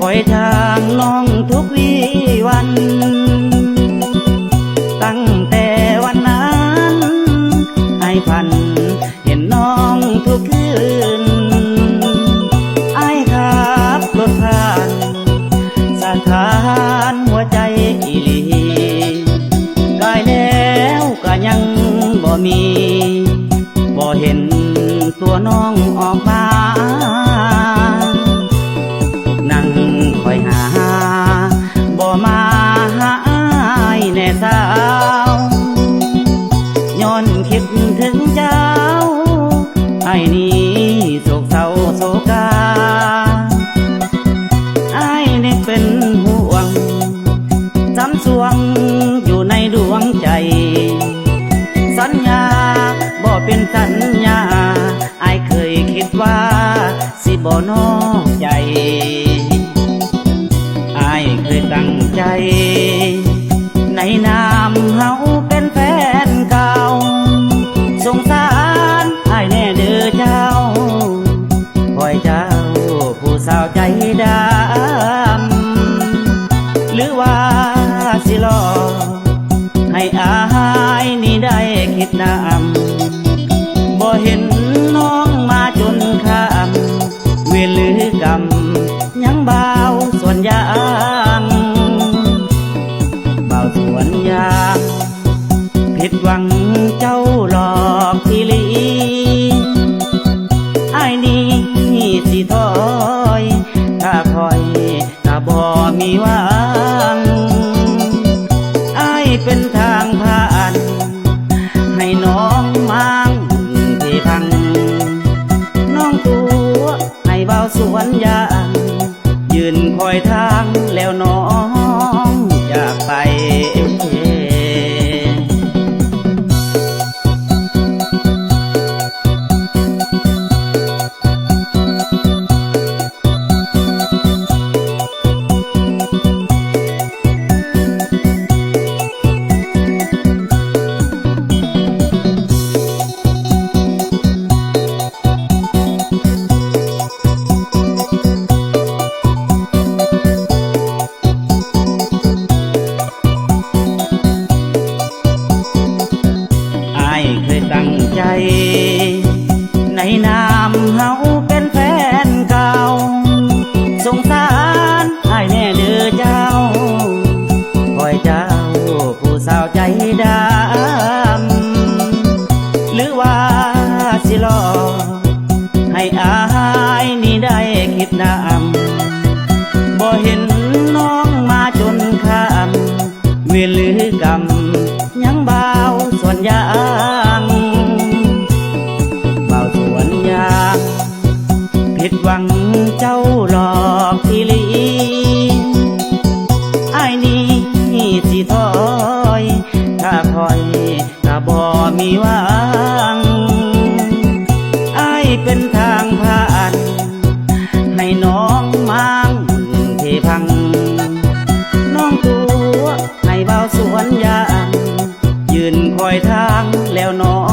อยทางน้องทุกวี่วันตั้งแต่วันนั้นไอ้พันเห็นน้องทุกคืนไอ้ขับรถผ่านสถานหัวใจอีหลีกายแล้วก็ยังบ่มีบ่เห็นตัวน้องออกมานั่งคอยหาบ่มาหาอ้ายแน่สาวย้อนคิดถึงเจ้าไอ้นี่โศกเศร้าโศกาไอ้นี่เป็นห่วงจำสวงอยู่ในดวงใจสัญญาบ่เป็นสัญญาไอ้เคยคิดว่าสิบ่นอกใจไอ้เคยตั้งใจในนามเฮาเป็นแฟนเก่าสงสารไอ้แน่เด้อเจ้าคอยเจ้าผู้สาวใจดำหรือว่าสิรอให้อายนี่ได้คิดนำบ่เห็นน้องมาจนข้ามเวรหรือกรรมยังเบาส่วนยางเบาส่วนยางผิดหวังเจ้าหลอกทีลีไอ้นี่สิถอยถ้าคอยถ้าบ่มีหวังไอ้เป็นทางผ่านให้น้องมั่งที่พังน้องตัวให้เบาสวนยางยืนคอยทางแล้วน้องจากไปเคยตั้งใจในนามเฮาเป็นแฟนเก่าสงสารไอ้แน่เด้อเจ้าคอยเจ้าผู้สาวใจดำหรือว่าสิรอให้อายนี่ได้คิดนำบ่เห็นน้องมาจนข้ามเวรหรือกรรมยังเบาส่วนยางเบาส่วนยางผิดหวังเจ้าหลอกทีลีไอ้นี่สิถอยถ้าคอยถ้าบ่มีหวังไอ้เป็นทางผ่านให้น้องมั่งที่พังน้องตัวให้เบาสวนยางยืนคอยทางแล้วน้อง